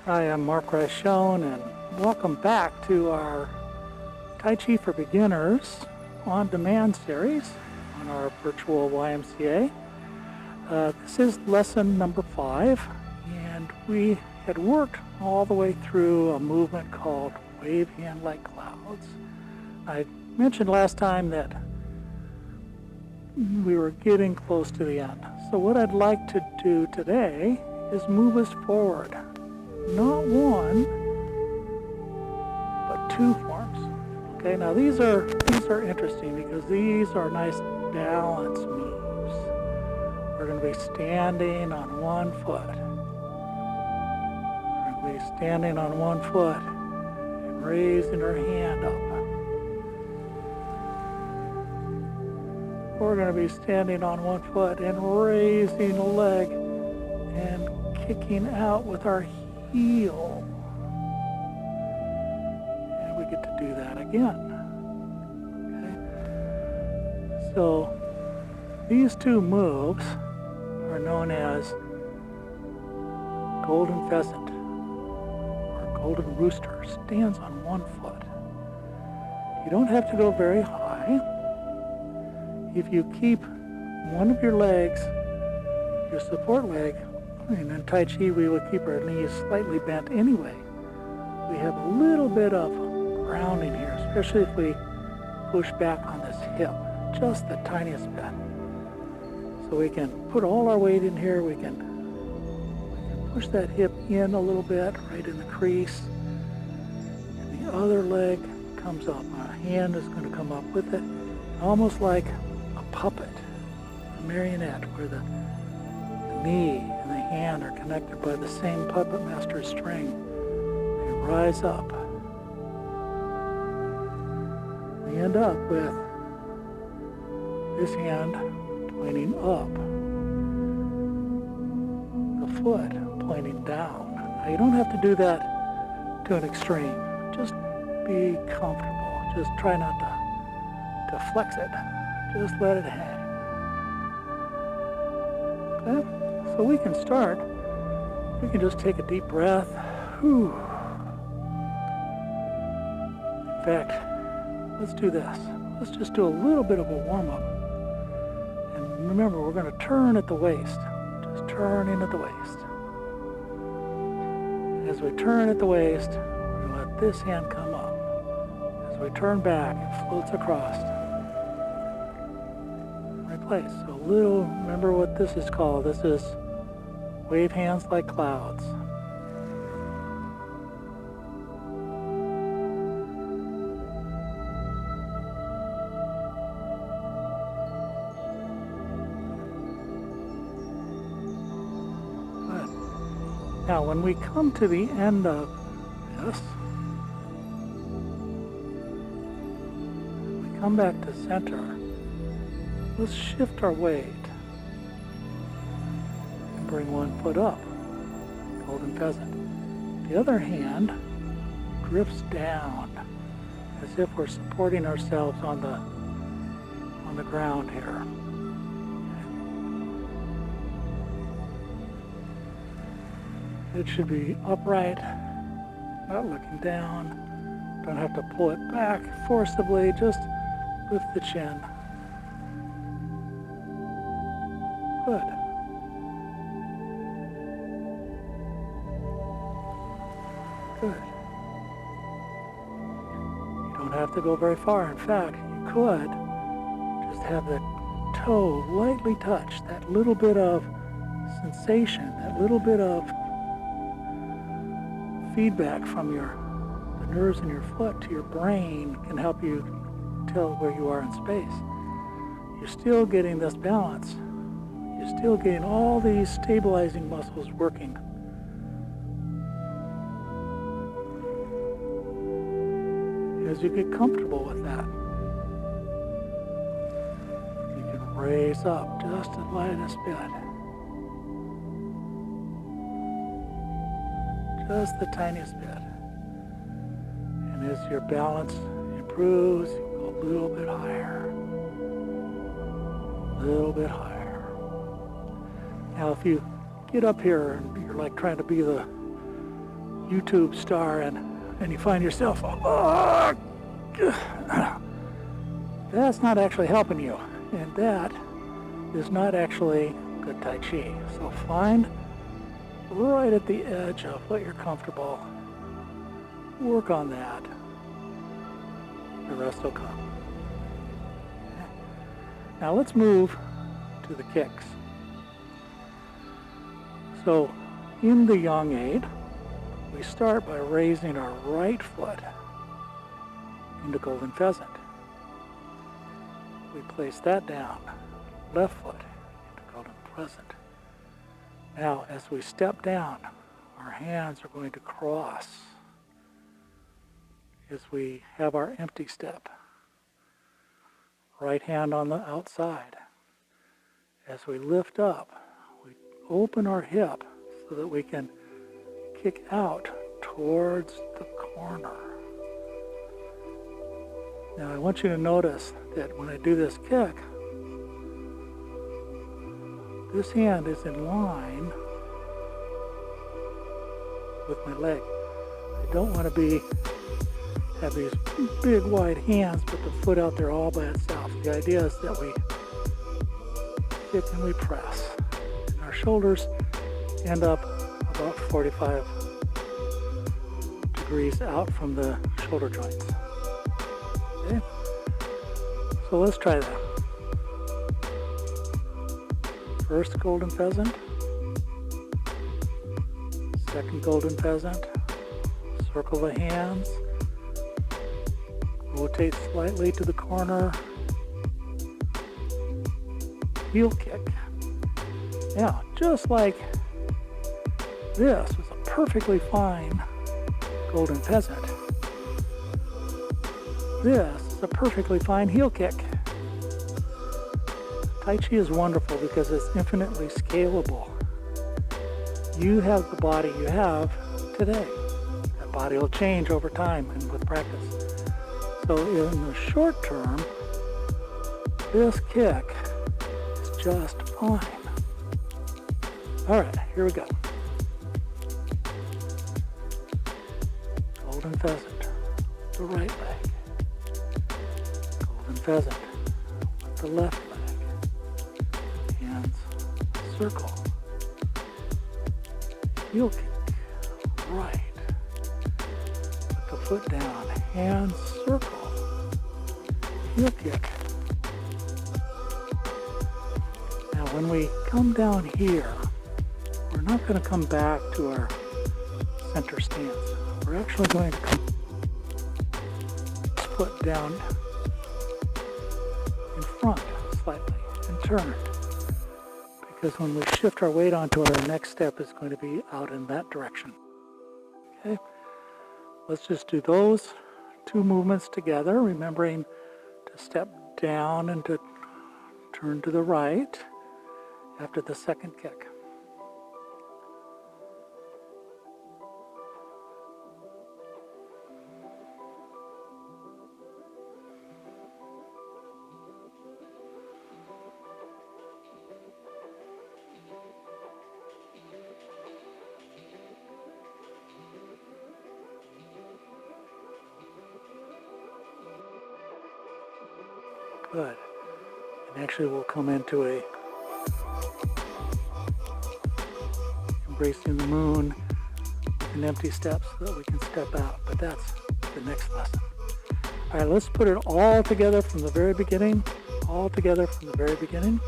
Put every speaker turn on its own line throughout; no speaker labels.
Hi, I'm Mark Rashone, and welcome back to our Tai Chi for Beginners on-demand series on our virtual YMCA. This is lesson number 5, and we had worked all the way through a movement called wave hand like clouds. I mentioned last time that we were getting close to the end. So what I'd like to do today is move us forward. Not one, but 2 forms. Okay, now these are interesting because these are nice balance moves. We're going to be standing on one foot. We're going to be standing on one foot and raising our hand up. We're going to be standing on one foot and raising a leg and kicking out with our heel. And we get to do that again. Okay? So these 2 moves are known as golden pheasant or golden rooster. Stands on one foot. You don't have to go very high. If you keep one of your legs, your support leg, and in Tai Chi we would keep our knees slightly bent anyway. We have a little bit of grounding here, especially if we push back on this hip, just the tiniest bit. So we can put all our weight in here, we can push that hip in a little bit, right in the crease, and the other leg comes up. Our hand is going to come up with it, almost like a puppet, a marionette, where the knee and the hand are connected by the same puppet master string. They rise up. We end up with this hand pointing up, the foot pointing down. Now you don't have to do that to an extreme. Just be comfortable. Just try not to flex it. Just let it hang. Okay? So we can start. We can just take a deep breath. Whew. In fact, let's do this. Let's just do a little bit of a warm-up. And remember, we're going to turn at the waist. Just turning at the waist. And as we turn at the waist, we're going to let this hand come up. As we turn back, it floats across. Place. So remember what this is called. This is wave hands like clouds. Good. Now when we come to the end of this, we come back to center. Let's shift our weight and bring one foot up, golden pheasant. The other hand drifts down as if we're supporting ourselves on the ground here. It should be upright, not looking down. Don't have to pull it back forcibly, just lift the chin. Good. Good. You don't have to go very far. In fact, you could just have the toe lightly touch, that little bit of sensation, that little bit of feedback from the nerves in your foot to your brain can help you tell where you are in space. You're still getting this balance. You're still getting all these stabilizing muscles working. As you get comfortable with that, you can raise up just the lightest bit. Just the tiniest bit. And as your balance improves, you go a little bit higher. A little bit higher. Now if you get up here and you're like trying to be the YouTube star and you find yourself, oh, that's not actually helping you. And that is not actually good Tai Chi. So find right at the edge of what you're comfortable. Work on that. The rest will come. Okay. Now let's move to the kicks. So in the Yang 8, we start by raising our right foot into Golden Pheasant. We place that down, left foot into Golden Pheasant. Now, as we step down, our hands are going to cross as we have our empty step. Right hand on the outside. As we lift up, we open our hip so that we can kick out towards the corner. Now I want you to notice that when I do this kick, this hand is in line with my leg. I don't want to have these big wide hands with the foot out there all by itself. The idea is that we kick and we press. And our shoulders end up about 45 degrees out from the shoulder joints. Okay? So let's try that. First Golden Pheasant. Second Golden Pheasant. Circle the hands. Rotate slightly to the corner. Heel kick. Now, just like this was a perfectly fine Golden Pheasant, this is a perfectly fine heel kick. Tai Chi is wonderful because it's infinitely scalable. You have the body you have today. That body will change over time and with practice. So in the short term, this kick is just fine. All right, here we go. Golden Pheasant, the right leg. Golden Pheasant with the left leg. Hands circle. Heel kick, right. Put the foot down, hands circle. Heel kick. Now when we come down here, we're not going to come back to our center stance. We're actually going to come foot down in front slightly and turn. Because when we shift our weight onto our next step, it's going to be out in that direction. Okay, let's just do those two movements together, remembering to step down and to turn to the right after the second kick. Good. And actually we'll come into a embracing the moon with an empty step so that we can step out. But that's the next lesson. All right, let's put it all together from the very beginning. All together from the very beginning.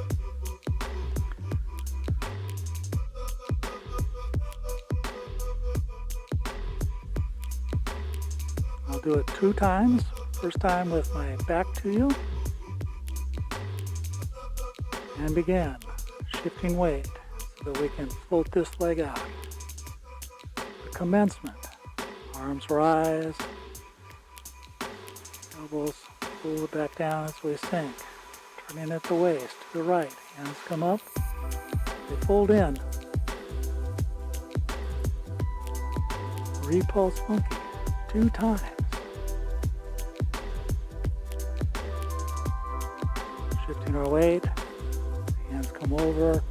I'll do it 2 times. First time with my back to you. And begin shifting weight so that we can float this leg out. The commencement. Arms rise. Elbows pull back down as we sink. Turning at the waist to the right. Hands come up. They fold in. Repulse monkey. 2 times. Shifting our weight. Hands come over,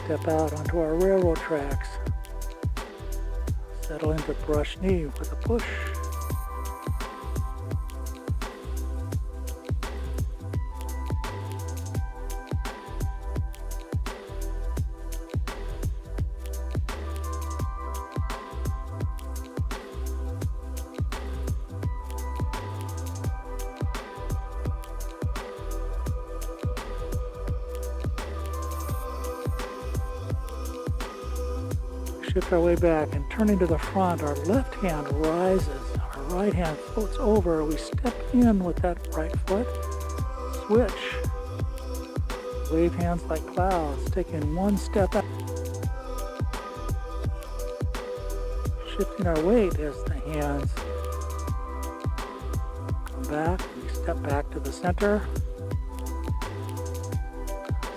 step out onto our railroad tracks. Settle into brush knee with a push. Shift our way back and turning to the front, our left hand rises, our right hand floats over, we step in with that right foot, switch, wave hands like clouds, taking one step out, shifting our weight as the hands come back, we step back to the center,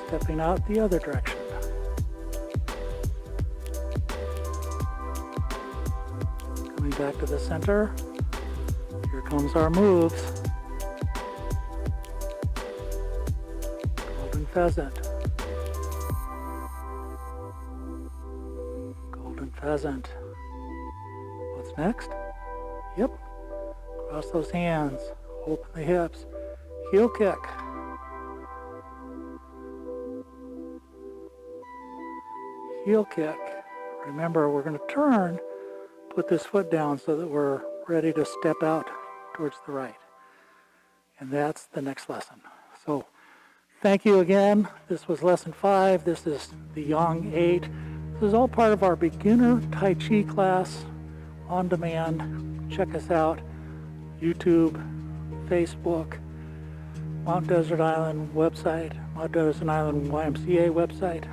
stepping out the other direction. Back to the center. Here comes our moves. Golden pheasant. Golden pheasant. What's next? Yep. Cross those hands. Open the hips. Heel kick. Heel kick. Remember, we're going to turn. Put this foot down so that we're ready to step out towards the right. And that's the next lesson. So thank you again. This was lesson 5. This is the Yang 8. This is all part of our beginner Tai Chi class on demand. Check us out. YouTube, Facebook, Mount Desert Island website, Mount Desert Island YMCA website.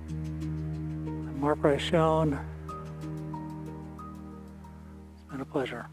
I'm Mark Rishon. It's been a pleasure.